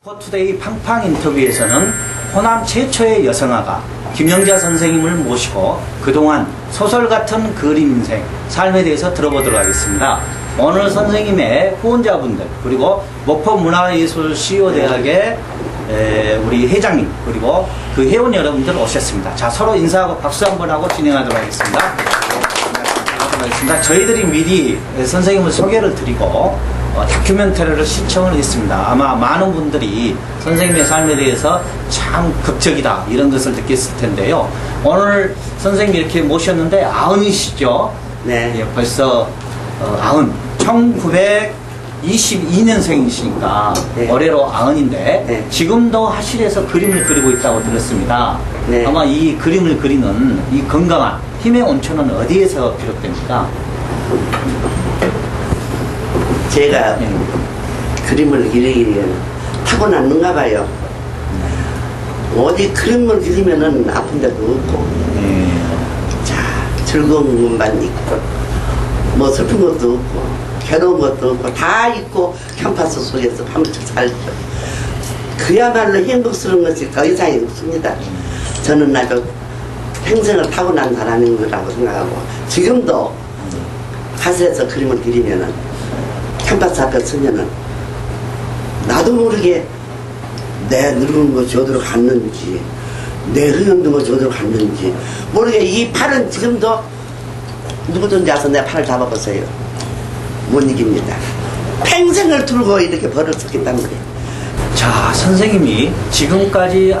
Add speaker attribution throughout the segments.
Speaker 1: 포투데이 팡팡 인터뷰에서는 호남 최초의 여성화가 김영자 선생님을 모시고 그동안 소설 같은 그림 인생, 삶에 대해서 들어보도록 하겠습니다. 오늘 선생님의 후원자분들, 그리고 목포문화예술 CEO대학의 우리 회장님, 그리고 그 회원 여러분들 오셨습니다. 자, 서로 인사하고 박수 한번 하고 진행하도록 하겠습니다. 저희들이 미리 선생님을 소개를 드리고 다큐멘터리를 신청을 했습니다. 아마 많은 분들이 선생님의 삶에 대해서 참 극적이다 이런 것을 느꼈을 텐데요. 오늘 선생님 이렇게 모셨는데 아흔이시죠?
Speaker 2: 네.
Speaker 1: 예, 벌써 아흔, 1922년생이시니까
Speaker 2: 네.
Speaker 1: 올해로 아흔인데
Speaker 2: 네.
Speaker 1: 지금도 하실에서 그림을 그리고 있다고 들었습니다.
Speaker 2: 네.
Speaker 1: 아마 이 그림을 그리는 이 건강한 힘의 온천은 어디에서 비롯됩니까?
Speaker 2: 제가 그림을 그리기는 타고났는가 봐요. 어디 그림을 그리면은 아픈 데도 없고, 자, 즐거운 것만 있고, 뭐 슬픈 것도 없고, 괴로운 것도 없고, 다 있고, 캠퍼스 속에서 밤새 살죠. 그야말로 행복스러운 것이 더 이상이 없습니다. 저는 아주 평생을 타고난 사람인 거라고 생각하고, 지금도 가수에서 그림을 그리면은, 캠퍼스 앞에 서면은, 나도 모르게 내 늙은 것이 어디로 갔는지, 내 흐름든 것이 어디로 갔는지, 모르게 이 팔은 지금도 누구든지 와서 내 팔을 잡아보세요. 못 이깁니다. 평생을 들고 이렇게 벌을 썼기 때문에.
Speaker 1: 자, 선생님이 지금까지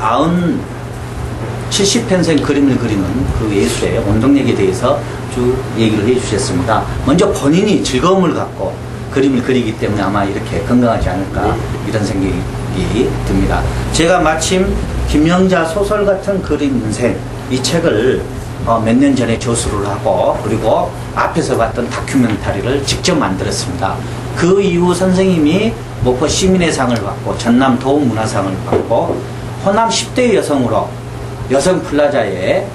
Speaker 1: 70평생 그림을 그리는 그 예술의 원동력에 대해서 쭉 얘기를 해주셨습니다. 먼저 본인이 즐거움을 갖고 그림을 그리기 때문에 아마 이렇게 건강하지 않을까 이런 생각이 듭니다. 제가 마침 김영자 소설 같은 그림 인생 이 책을 몇 년 전에 저수를 하고 그리고 앞에서 봤던 다큐멘터리를 직접 만들었습니다. 그 이후 선생님이 목포 시민의 상을 받고 전남 도문화상을 받고 호남 10대 여성으로 여성 플라자에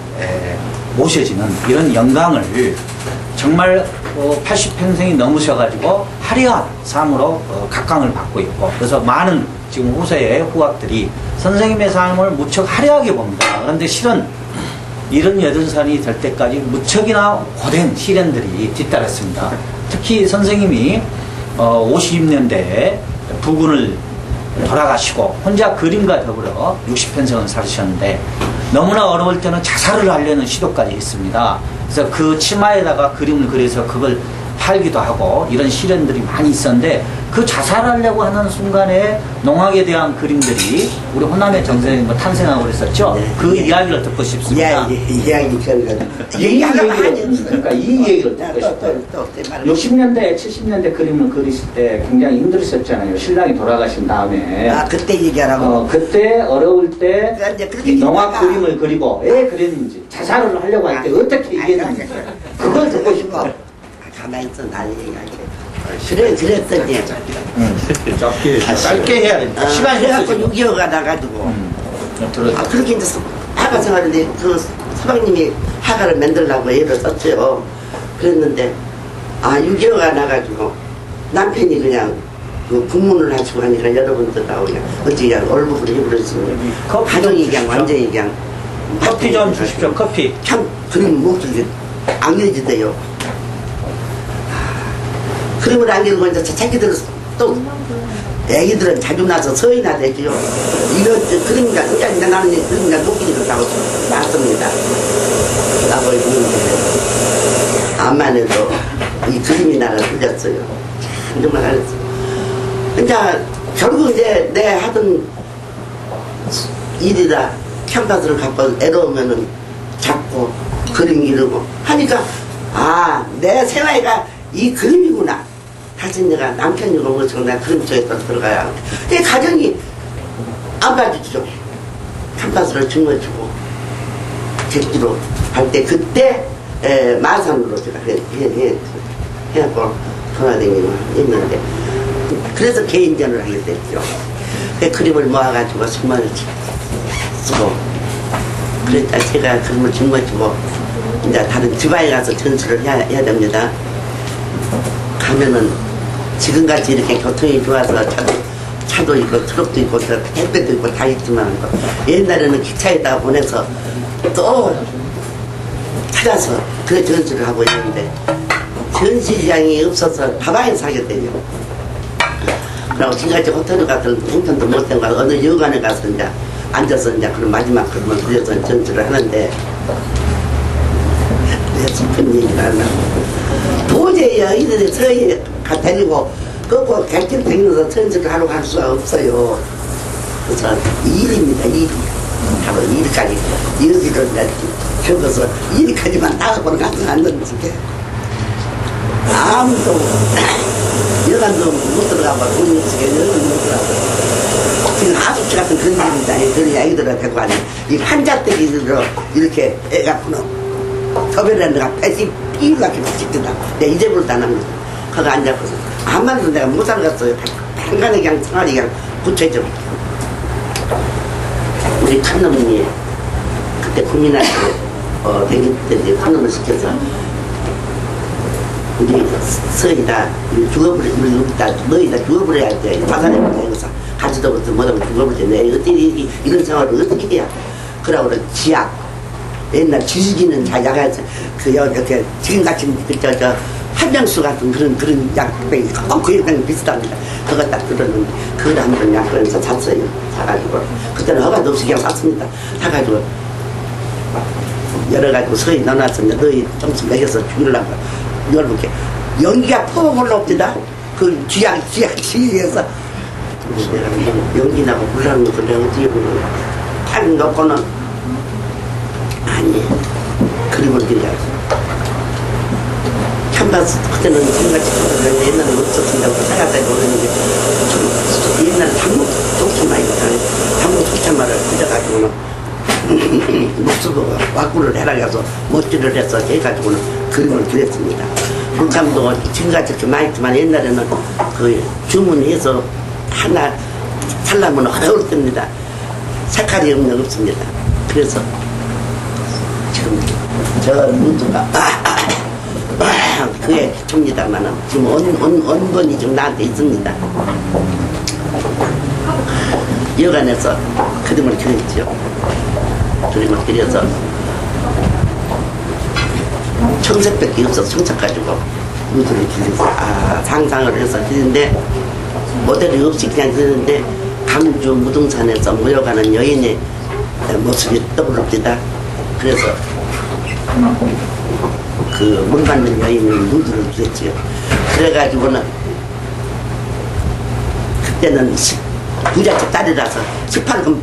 Speaker 1: 모셔지는 이런 영광을 정말 80평생이 넘으셔가지고 화려한 삶으로 각광을 받고 있고, 그래서 많은 지금 후세의 후학들이 선생님의 삶을 무척 화려하게 봅니다. 그런데 실은 78살이 될 때까지 무척이나 고된 시련들이 뒤따랐습니다. 특히 선생님이 50년대에 부군을 돌아가시고 혼자 그림과 더불어 60평생을 살으셨는데 너무나 어려울 때는 자살을 하려는 시도까지 했습니다. 그래서 그 치마에다가 그림을 그려서 그걸 팔기도 하고 이런 시련들이 많이 있었는데 그 자살하려고 하는 순간에 농악에 대한 그림들이 우리 호남의 정선생님 뭐 탄생하고 그랬었죠.
Speaker 2: 네,
Speaker 1: 그 이야기를 듣고 싶습니다.
Speaker 2: 이야기
Speaker 1: 그러니까 이 얘기를 듣고 싶어요. 60년대, 70년대 그림을 그리실 때 굉장히 힘들으셨잖아요. 신랑이 돌아가신 다음에.
Speaker 2: 아, 그때 얘기하라고.
Speaker 1: 그때 어려울 때
Speaker 2: 그렇게
Speaker 1: 농악
Speaker 2: 얘기하다가.
Speaker 1: 그림을 그리고 왜 그랬는지, 자살을 하려고 할 때 어떻게 얘기했는지 그걸 듣고 싶어요.
Speaker 2: 가만히 있어, 날 얘기할게. 그래, 그랬더니.
Speaker 1: 짧게 해야 됩니다. 시간이
Speaker 2: 해갖고
Speaker 1: 없어지고.
Speaker 2: 6.25가 나가지고.
Speaker 1: 들었죠.
Speaker 2: 그렇게 이제 하가 생활인데 그 서방님이 하가를 만들라고 애를 썼죠. 그랬는데, 6.25가 나가지고 남편이 그냥 그 국문을 하시고 하니까 여러분들하고 그냥 어찌 그냥 얼굴을 해버렸으면 가정이 그냥 완전히 그냥.
Speaker 1: 커피 좀 주십시오, 커피.
Speaker 2: 참, 그림 목소리 안 그려지대요. 그림을 안 그리고 이제 자기들은 또 애기들은 자주 나서 서인화 되지요. 이거 그림이가 그러니까 나는 그림이가 녹이를 하고 났습니다. 나고 있는데 암만 해도 이 그림이 나를 흘렸어요. 정말 알았어. 이제 결국 이제 내 하던 일이다 캠퍼스를 갖고 애로우면은 잡고 그림 기르고 하니까 내 생활가 이 그림이구나. 다시 내가 남편이고 뭐지고 내가 그림 쪽에 또 들어가야 하고. 내 가정이 안 봐주죠. 캠퍼스를 짊어지고 객지로 할 때 그때 마산으로 제가 해갖고 돌아다니고 있는데 그래서 개인전을 하게 됐죠. 그 그림을 모아가지고 정말 쓰고 그랬다 제가 그림을 짊어지고 이제 다른 지방에 가서 전수를 해야 됩니다. 가면은 지금같이 이렇게 교통이 좋아서 차도 있고 트럭도 있고 택배도 있고 다 있지만 옛날에는 기차에다가 보내서 또 찾아서 그 전시를 하고 있는데 전시장이 없어서 다방에서 하게 돼요. 그리고 지금까지 호텔에 가서 행편도 못된 거 어느 여관에 가서 이제 앉아서 이제 그런 마지막 그림을 그려서 전시를 하는데 내 슬픈 얘기를 하려고 도저히 이들이 서해 데리고 그거 객실 다니면서 전시를 하러 갈 수가 없어요. 그래서 일입니다. 일. 바로 일까지 여기를 적어서 일까지만 나가보러 가서 앉았는데 아무도 여간도 못 들어가고 돈이 없으니까 여간 못 들어가고 지금 하숙지 같은 그런 집입니다. 그런 아이들을 데리고 가니 이 환자들이로 이렇게 해갖고는 터벨에 내가 패시 피우가게 찍더라. 내가 잊어버리도 안 합니다. 거기 앉아서 아무래도 내가 못 살겠어요. 한간에 그냥 생활이 그냥 붙여져. 우리 큰놈이 그때 국민학교 대기 때 큰놈을 시켜서 우리 서희다 죽어버려 너희다 죽어버려야 돼. 화산에 여기서 가지도 못해 못하면 죽어버려. 내 어떻게 이런 생활을 어떻게 해야. 그러고 지약 옛날 지식인은 다 약해서 그 이렇게 지금같이 저 한명수 같은 그런 약병이 그 약병이 비슷합니다. 그거 딱 들었는데 그걸 한번 약병에서 샀어요. 사가지고 그때는 허가도 없이 그냥 샀습니다. 사가지고 열어가지고 서희 넣어놨습니다. 너희 좀씩 먹여서 죽이려고 열어볼게. 연기가 퍽 올라옵니다. 그 지위에서 연기 나고 물라는 것을 내가 어떻게 보면 탁 넣고는 아니 그림을 그려야지. canvas 그때는 생각지 옛날에 없었습니다. 생각하다 보는데 옛날에 당목 독수만 있잖아요. 당목 독수만을 그려가지고는 목수가 와꾸를 해라가서 못질을 해서 해가지고는 그림을 그렸습니다. 물감도 지금같이 이렇게 많이 있지만 옛날에는 그 주문해서 하나 살려면 어려울 때입니다. 색깔이 없습니다. 그래서 지금 저 문두가 그게 기초입니다만은 지금 원본이 좀 나한테 있습니다. 여관에서 그림을 그렸죠. 그림을 그려서 청색밖에 없어서 청색 가지고 무드를 그려서 상상을 해서 그리는데 모델이 없이 그냥 그리는데 강주 무등산에서 모여가는 여인의 모습이 떠오릅니다. 그래서 그 물 받는 여인의 무드를 그렸지요. 그래가지고는 그때는 부잣집 딸이라서 18금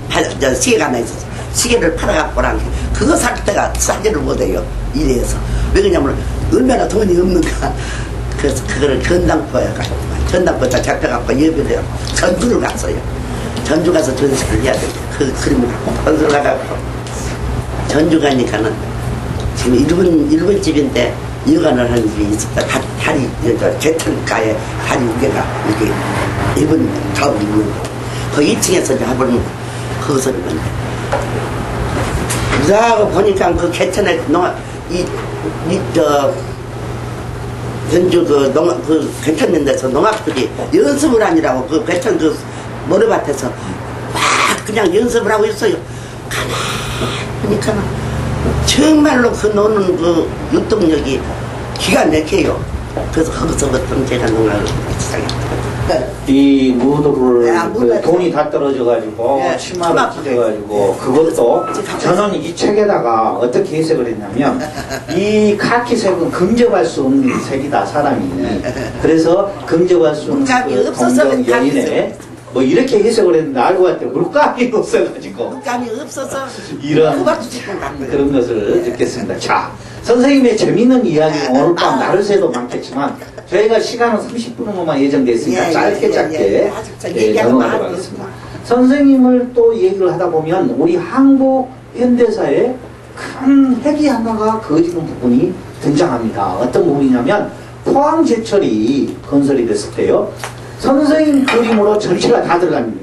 Speaker 2: 시계가 하나 있어서 시계를 팔아갖고 오란 그거 살 때가 사지를 못해요. 이래서 왜 그러냐면 얼마나 돈이 없는가. 그래서 그거를 전당포에 가지고 전당포에다 잡혀갖고 예배를 전주를 갔어요. 전주 가서 전시를 해야 돼요. 그 그림을 전수를 가갖고 전주 가니까는 지금 일본 집인데 여관을 하는 집이 있었다. 다리 개천가에 다리 우개가 이렇게 일본 가옥이 있는 거. 그 2층에서 한번 거기서 있는데 그러고 보니까 그 개천에 전주 그 개천 데서 농악들이 연습을 하느라고 그 개천 그 모래밭에서 막 그냥 연습을 하고 있어요. 가만히 보니까 정말로 그 노는 그 율동력이 기가 막혀요. 그래서 거기서부터 제가 농악을 시작했어요.
Speaker 1: 이 무도를
Speaker 2: 그
Speaker 1: 돈이 다 떨어져가지고 치마를 찢어가지고 그것도 저는 이 책에다가 어떻게 해석을 했냐면 이 카키색은 금접할 수 없는 색이다 사람이. 그래서 금접할 수 없는 그 동정 여인의 뭐 이렇게 해석을 했는데 알고 봤더니 물감이 없어가지고
Speaker 2: 물감이 없어서
Speaker 1: 이런 그런 것을 느꼈습니다. 자, 선생님의 재밌는 이야기 오늘 밤 나를 새도 많겠지만 저희가 시간은 30분으로만 예정되어 있으니까 짧게 넘어가도록 하겠습니다. 선생님을 또 얘기를 하다 보면 우리 한국 현대사에 큰 핵이 하나가 그어지는 부분이 등장합니다. 어떤 부분이냐면 포항제철이 건설이 됐을 때요. 선생님 그림으로 전체가 다 들어가는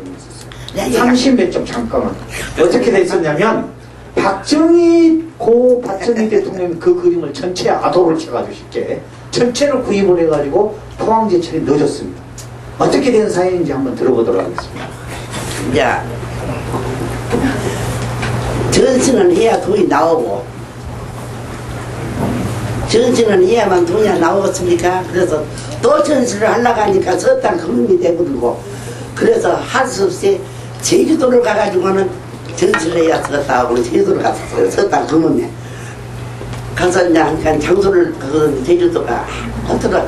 Speaker 1: 내용이 있었어요. 30몇 점 잠깐만. 어떻게 됐었냐면 박정희 대통령이 그 그림을 전체 아도를 쳐가지고 쉽게 전체를 구입을 해가지고 포항제철에 넣어줬습니다. 어떻게 된 사연인지 한번 들어보도록 하겠습니다.
Speaker 2: 이제 전시는 해야 돈이 나오고 전시는 해야만 돈이 나오겠습니까? 그래서 또 전시를 하려고 하니까 서땅 금음이 돼버리고 그래서 할 수 없이 제주도를 가가지고는 전시를 해야 쓰겠다 하고 제주도를 갔었어요. 서땅 금음에 가서 이제 한 장소를 그 제주도가 호텔을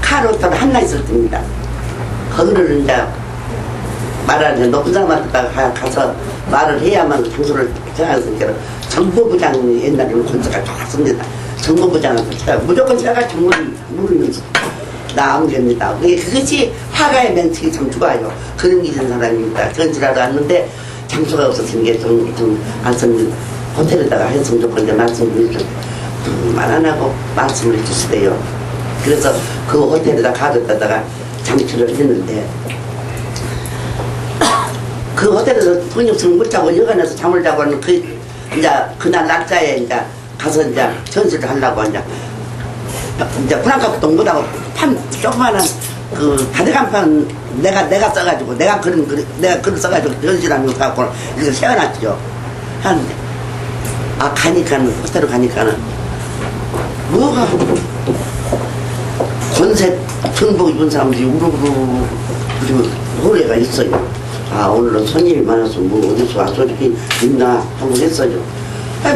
Speaker 2: 카르호텔 하나 있을 때입니다. 거기를 이제 말하는데 높은 사람한테 가서 말을 해야만 장소를 정하니까 정보부장이 옛날에는 권세가 좋았습니다. 정보부장한테 제가 무조건 제가 정보를 모르면서 나온 겁니다. 그것이 화가의 멘트가 참 좋아요. 그런 게 있는 사람입니다. 전지라도 왔는데 장소가 없었던 게 좀 안선 호텔에다가 했으면 좋겠는데 말씀을 말 안 하고 말씀을 해주시대요. 그래서 그 호텔에다 가뒀다가 장치를 했는데 그 호텔에서 돈이 없으면 못 자고 여관에서 잠을 자고 하는 이제 그날 날짜에 이제 가서 이제 전시를 하려고 이제 분양값도 못하고 조그마한 그 다대간판 내가 써가지고 내가 글을 써가지고 전시라는 거 갖고 이걸 세워놨죠. 하는데 가니까는 호텔로 가니까는 뭐가 권세 전복 입은 사람들이 우르르 그리고 노래가 있어요. 오늘은 손님이 많아서 뭐 어디서 와서 이렇게 있나 하고 했어요.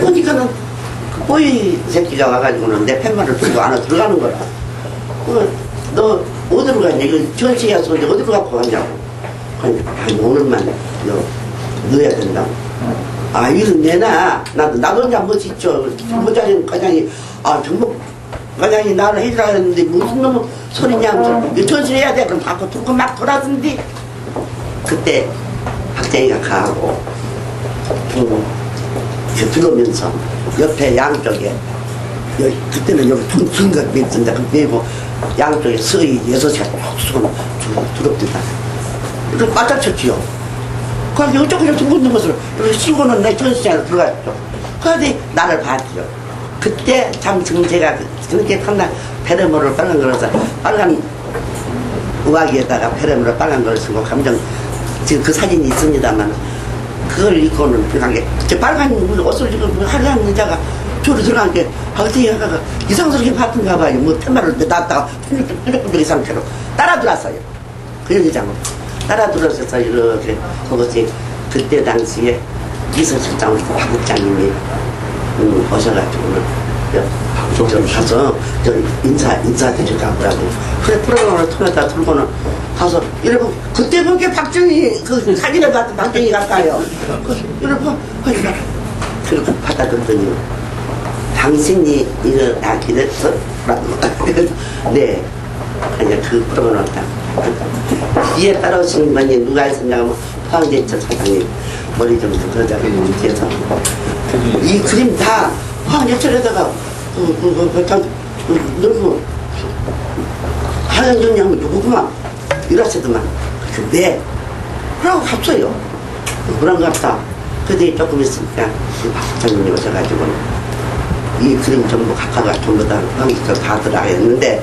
Speaker 2: 보니까는 그 보이 새끼가 와가지고는 내 팻말을 들고 안에 들어가는 거라. 너 어디로 가냐? 이거 전시회 와서 어디로 갖고 가냐고. 그러니까 오늘만 넣어야 된다고. 이거 내놔. 나도 혼자 멋있죠. 부자님 과장이 정말 과장이 나를 해주라 했는데 무슨 놈의 소리냐. 전시회 해야 돼. 그럼 받고 들고 막 돌아든디. 그때 학생이가 가고 들어오면서 옆에 양쪽에 그때는 여기 긴거 있던데 그 메고 양쪽에 서희 6시간 꼭 수건 두렵다. 그래서 빠짝쳤지요. 그래서 이쪽으로 둥근 것을 신고는 내 전시장에 들어갔죠. 그런데 나를 봤죠. 그때 참 지금 제가 그렇게 판단 페레모를 빨간 걸어서 빨간 우아기에다가 페레모를 빨간 걸 쓰고 감정 지금 그 사진이 있습니다만 그걸 입고는 들어간 게 빨간 옷을 지금 하얀 여자가 저로 들어간 게 어떻게 하다가 이상스럽게 봤던가 봐요. 뭐 텐마를 놨다가 뚜룩뚜룩 이 상태로 따라 들어왔어요. 그 여자가 따라 들어서 이렇게 그것이 그때 당시에 이서실장으로 박 국장님이 오셔가지고는 가서 인사 드릴까 하고 그래 프로그램을 통해다 들고는 가서 이러고 그때 보니까 박정희 그 사진을 봤던 박정희 같아요. 이러고 하니까 그렇게 받아들더니 당신이 이거 나 기대서 네 그냥 그 프로그램을 딱 뒤에 따라오시는 분이 누가 있었냐면 포항제철 사장님 머리 좀 그러자고 뒤에서 이 그림 다 포항제철에다가 늙고 하영정 양은 누구구만 이러시더만 네 그러고 갔어요. 그런 것 같다. 그때 조금 있으니까 박사님이 오셔가지고 이 그림 전부 각하가 전부 다 포항제철 다 들어가 있는데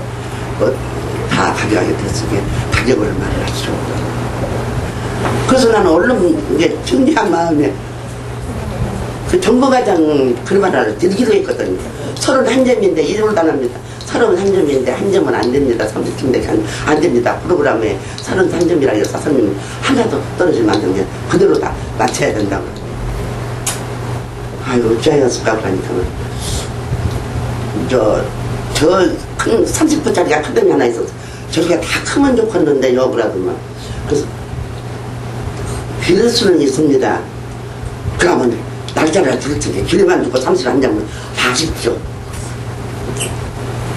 Speaker 2: 다 가져가게 됐으니 가격을 말을 하시죠. 그래서 나는 얼른 이제 정리한 마음에 그 정보과장 그런 말을 드리기로 했거든요. 31점인데 일을 안 합니다. 31점인데 한 점은 안 됩니다. 30점인데 안 됩니다. 프로그램에 33점이라 해서 선생님 하나도 떨어지면 안 됩니다. 그대로 다 맞춰야 된다고. 아이고 어쩌였을까 그러니까는 큰 30분짜리가 큰 덤이 하나 있어서 저게 다 크면 좋겠는데요 그러더만. 그래서 빌릴 수는 있습니다. 그러면 날짜를 들을 텐데 길만 주고 31장은 하십시오.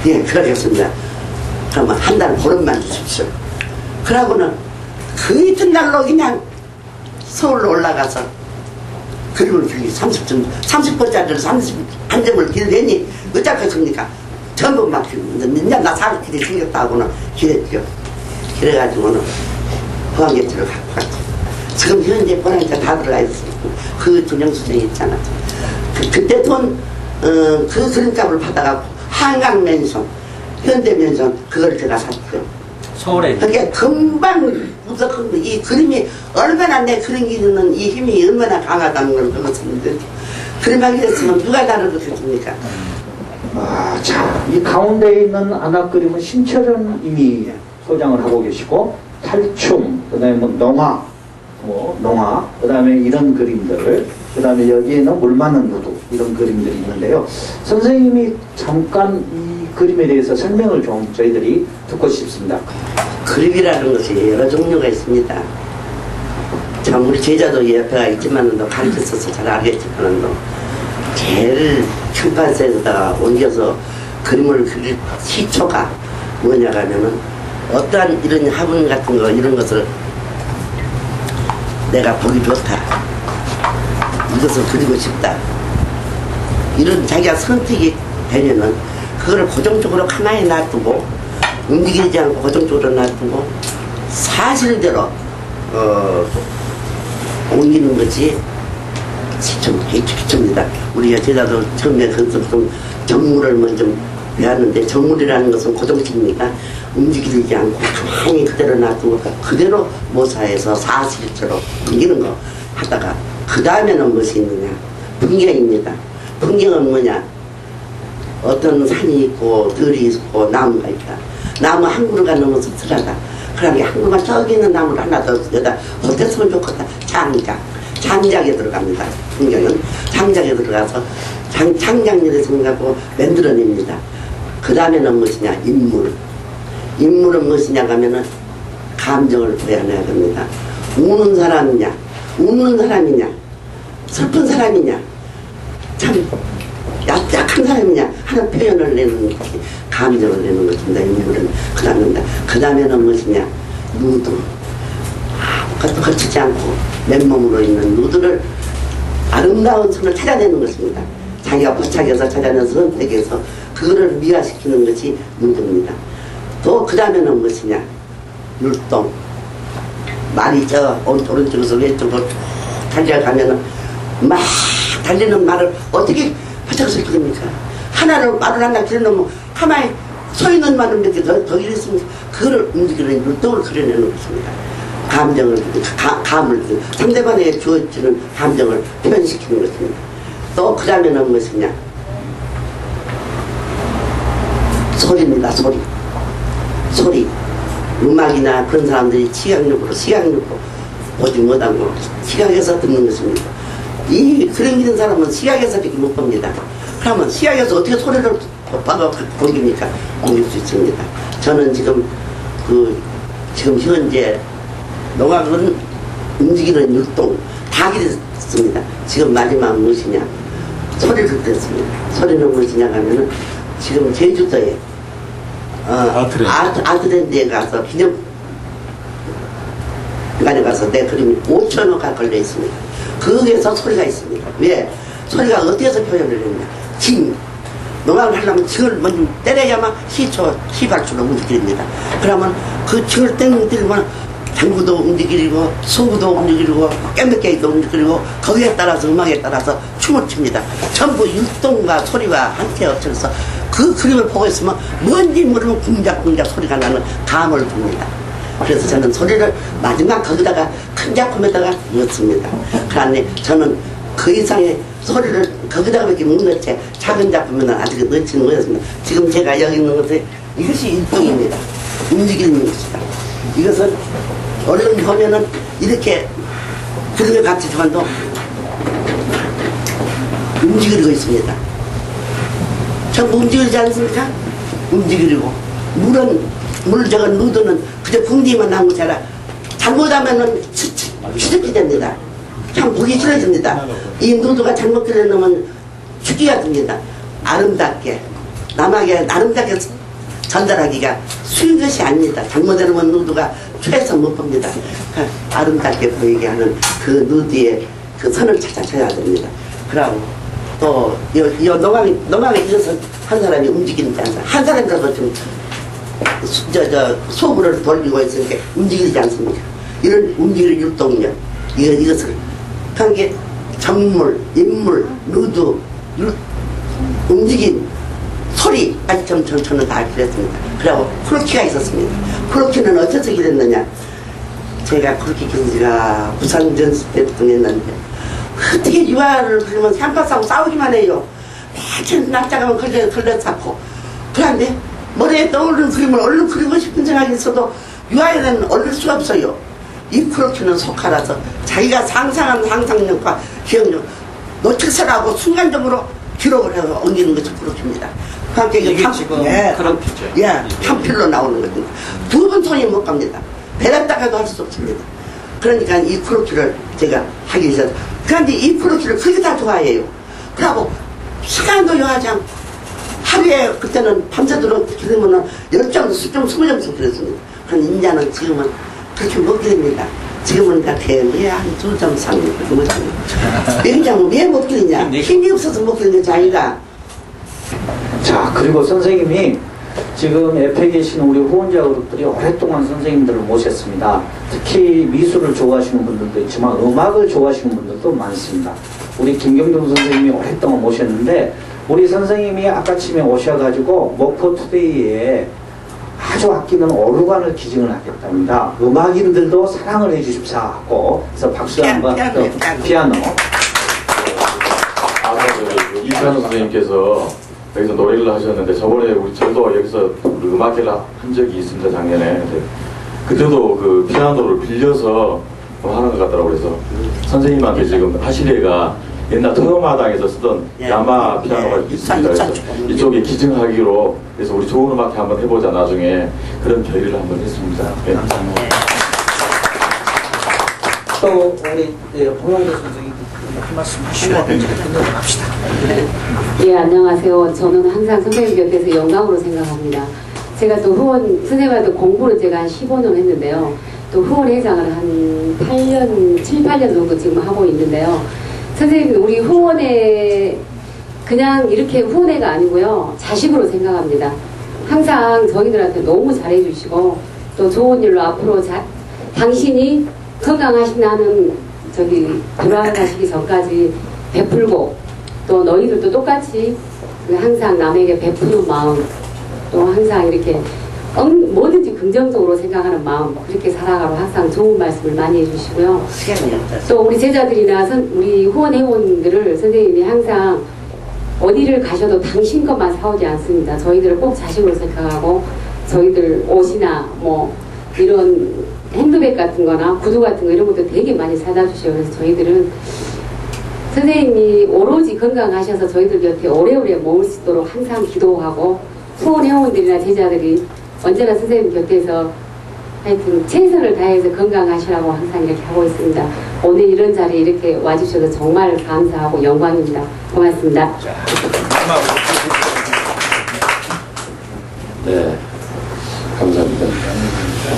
Speaker 2: 예, 그러겠습니다. 그러면 한 달 보름만 주십시오. 그러고는 그 이튿날로 그냥 서울로 올라가서 그림을 그리기 30번짜리를 31점을 길내니 어쩌겠습니까? 전부 막 이제 나 사는 길이 생겼다고는 길했죠. 그래가지고는 포항제철을 갖고 갔죠. 지금 현재 포항제철 다 들어가 있어요. 그 전형수생이 있잖아. 그때 그 그림값을 받아가고 한강맨션, 현대맨션 그걸 제가 샀죠.
Speaker 1: 서울에.
Speaker 2: 그게 금방 무섭고 이 그림이 얼마나 내 그림 그리는 이 힘이 얼마나 강하다는 걸 그것은 그림하게 됐으면 누가 나를 그렸습니까?
Speaker 1: 아, 자, 이 가운데 있는 안압 그림은 심철현님이 소장을 하고 계시고, 탈춤, 그 다음에 뭐 농화, 그 다음에 이런 그림들, 그 다음에 여기에는 물 맞는 누드, 이런 그림들이 있는데요. 선생님이 잠깐 이 그림에 대해서 설명을 좀 저희들이 듣고 싶습니다.
Speaker 2: 그림이라는 것이 여러 종류가 있습니다. 참 우리 제자도 옆에가 있지만은 가르쳤어서 잘 알겠지만은 제일 캔버스에다가 옮겨서 그림을 그릴 시초가 뭐냐 하면은 어떠한 이런 화분 같은 거 이런 것을 내가 보기 좋다, 이것을 그리고 싶다, 이런 자기가 선택이 되면은 그거를 고정적으로 가만히 놔두고 움직이지 않고 고정적으로 놔두고 사실대로 옮기는 것이 기초입니다. 우리가 제자도 처음에 그 정물을 먼저 배웠는데, 정물이라는 것은 고정식이니까 움직이지 않고 가만히 그대로 놔두고 그대로 모사해서 사실처럼 옮기는 거 하다가 그 다음에는 무엇이 있느냐, 풍경입니다. 풍경은 뭐냐, 어떤 산이 있고 들이 있고 나무가 있다. 나무 한 그루가 너무 씁쓸하다. 그러니까 한 그루만 저기 있는 나무를 하나 더 여기다 어땠으면 좋겠다. 장작에 들어갑니다. 풍경은 장작에 들어가서 장작일을 생각하고 만들어냅니다. 그 다음에는 무엇이냐, 인물은 무엇이냐 하면은 감정을 표현해야 됩니다. 우는 사람이냐, 웃는 사람이냐, 슬픈 사람이냐, 참 약한 사람이냐 하는 표현을 내는, 감정을 내는 것입니다. 인물은. 그 다음에는 무엇이냐, 누드. 아무것도 거치지 않고 맨몸으로 있는 누드를, 아름다운 선을 찾아내는 것입니다. 자기가 포착해서 찾아내서 선택해서 그거를 미화시키는 것이 누드입니다. 또 그 다음에는 무엇이냐, 율동. 말이 저 오른쪽에서 왼쪽으로 쭉 달려가면은 막 달리는 말을 어떻게 포착해서 기릅니까? 말을 하나 길러놓으면 가만히 서 있는 말은 이렇게 더 이랬으면 그거를 움직이는 율동을 그려내는 것입니다. 감을, 상대방에게 주어지는 감정을 표현시키는 것입니다. 또 그 다음에는 무엇이냐, 소리입니다. 소리. 음악이나 그런 사람들이 시각적으로 보지 못하고 시각에서 듣는 것입니다. 이 그림 그리는 사람은 시각에서밖에 못 봅니다. 그러면 시각에서 어떻게 소리를 봐서 옮깁니까? 옮길 수 있습니다. 저는 지금 현재 농악은 움직이는 율동 다 그렸습니다. 지금 마지막 무엇이냐, 소리를 그렸습니다. 소리는 무엇이냐 하면은 지금 제주도에 아트랜드에 가서 기념관에 가서 내 그림이 5,000호가 걸려 있습니다. 거기에서 소리가 있습니다. 왜? 소리가 어떻게 해서 표현을 했냐, 징. 농악을 하려면 징을 먼저 때려야만 시발주로 움직입니다. 그러면 그 징을 땡 때리면 장구도 움직이고 소구도 움직이고 깸백깨기도 움직이고 거기에 따라서 음악에 따라서 춤을 춥니다. 전부 율동과 소리와 함께 엎쳐서 그 그림을 보고 있으면 뭔지 모르면 궁작궁작 소리가 나는 감을 봅니다. 그래서 저는 소리를 마지막 거기다가 큰 작품에다가 넣습니다. 그러니 저는 그 이상의 소리를 거기다가밖에 못 넣지 작은 작품에는 아직 넣지는 못했습니다. 지금 제가 여기 있는 것은 이것이 율동입니다. 움직이는 것이다. 이것은 얼른 보면은 이렇게 그림에 같이 저도 움직이고 있습니다. 전부 움직이지 않습니까? 움직이고 저거 누드는 그저 궁디만 나온 것처럼 잘못하면은 추적이 됩니다. 참 보기 싫어집니다. 이 누드가 잘못 그려놓으면 죽기가 됩니다. 아름답게 남에게 아름답게 전달하기가 쉬운 것이 아닙니다. 잘못해놓으면 누드가 최소 못 봅니다. 아름답게 보이게 하는 그 누드의 그 선을 찾아야 됩니다. 그럼 또 농악에 있어서 한 사람이 움직이지 않다. 한 사람이라도 좀 소구를 돌리고 있으니까 움직이지 않습니까? 이런 움직이는 율동력, 이것을 그게 정물, 인물, 누드, 움직임, 소리까지 저는 다 그렸습니다. 그리고 크로키가 있었습니다. 크로키는 어째서 이랬느냐. 제가 크로키 경지가 부산 전수 때부터 했는데 어떻게 유아를 그러면 샴파스하고 싸우기만 해요. 매일 납작하면 걸려잡고. 그런데 머리에 떠오르는 그림을 얼른 그리고 싶은 생각이 있어도 유아에는 얼릴 수가 없어요. 이 크로키는 속하라서 자기가 상상한 상상력과 기억력 노출세라고 순간적으로 기록을 해서 옮기는 것이 크로키입니다. 그러니까
Speaker 1: 이게 지금 크로키죠.
Speaker 2: 예, 편필로 나오는 거든요. 두 번 손이 못 갑니다. 배렸다가도 할 수 없습니다. 그러니까 이 크로키를 제가 하기 위해서 그런데 이 크로키를 그게 다 좋아해요. 그러고 시간도 요하지 않고 하루에 그때는 밤새도록 기르면은 10점, 10점, 20점씩 그랬습니다. 그럼 인자는 지금은 그렇게 먹게 됩니다. 지금은 다 대에 한 2점 상을 그렇게 먹습니다. 여기장은 왜 못 기르냐? 힘이 없어서 못 기르는 자기가.
Speaker 1: 자, 그리고 선생님이 지금 옆에 계신 우리 후원자 그룹들이 오랫동안 선생님들을 모셨습니다. 특히 미술을 좋아하시는 분들도 있지만 음악을 좋아하시는 분들도 많습니다. 우리 김경동 선생님이 오랫동안 모셨는데 우리 선생님이 아까쯤에 오셔가지고 목포투데이에 아주 아끼는 오르간을 기증을 하겠답니다. 음악인들도 사랑을 해주십사 하고 그래서 박수 한번 피아노.
Speaker 3: 이찬호 선생님께서 여기서 노래를 하셨는데 저번에 저도 여기서 음악회를 한 적이 있습니다. 작년에. 근데 그때도 그 피아노를 빌려서 하는 것 같더라고요. 그래서 선생님한테 지금 하시래가 옛날 통영마당에서 쓰던 야마 피아노가 있습니다. 그래서 이쪽에 기증하기로 그래서 우리 좋은 음악회 한번 해보자 나중에 그런 결의를 한번 했습니다. 네.
Speaker 1: 감사합니다. 또 우리 홍영도 선생님 한 말씀 하시고 합시다.
Speaker 4: 예, 안녕하세요. 저는 항상 선생님 곁에서 영광으로 생각합니다. 제가 또 후원, 선생님한테 공부를 제가 한 15년 했는데요. 또 후원회장을 한 8년, 7, 8년 정도 지금 하고 있는데요. 선생님, 우리 후원회, 그냥 이렇게 후원회가 아니고요. 자식으로 생각합니다. 항상 저희들한테 너무 잘해주시고, 또 좋은 일로 앞으로 당신이 건강하시나는 돌아가시기 전까지 베풀고, 또 너희들도 똑같이 항상 남에게 베푸는 마음, 또 항상 이렇게 뭐든지 긍정적으로 생각하는 마음, 그렇게 살아가고 항상 좋은 말씀을 많이 해주시고요. 또 우리 제자들이나 우리 후원 회원들을 선생님이 항상 어디를 가셔도 당신 것만 사오지 않습니다. 저희들을 꼭 자식으로 생각하고 저희들 옷이나 뭐 이런 핸드백 같은 거나 구두 같은 거 이런 것도 되게 많이 사다 주셔요. 그래서 저희들은 선생님이 오로지 건강하셔서 저희들 곁에 오래오래 머물 수 있도록 항상 기도하고 후원 회원들이나 제자들이 언제나 선생님 곁에서 하여튼 최선을 다해서 건강하시라고 항상 이렇게 하고 있습니다. 오늘 이런 자리에 이렇게 와주셔서 정말 감사하고 영광입니다. 고맙습니다.
Speaker 5: 네, 감사합니다.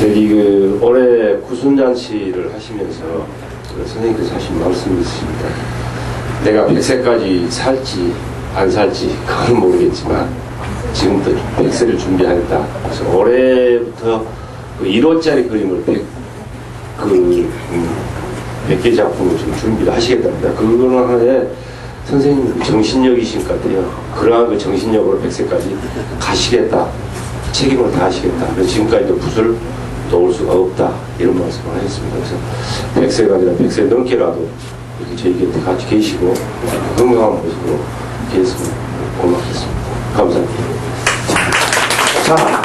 Speaker 5: 저기 올해 구순잔치를 하시면서 선생님께서 하신 말씀이 있습니다. 내가 100세까지 살지 안 살지 그건 모르겠지만 지금부터 100세를 준비하겠다. 그래서 올해부터 그 1호짜리 그림을 100개 작품을 좀 준비를 하시겠답니다. 그거는 하나의 선생님 정신력이신 것 같아요. 그러한 그 정신력으로 100세까지 가시겠다. 책임을 다하시겠다. 그래서 지금까지도 붓을 놓을 수가 없다. 이런 말씀을 하셨습니다. 그래서 100세가 아니라 100세 넘게라도 이렇게 저희 곁에 같이 계시고 건강한 모습으로 계셨으면 고맙겠습니다. 감사합니다.
Speaker 1: 자.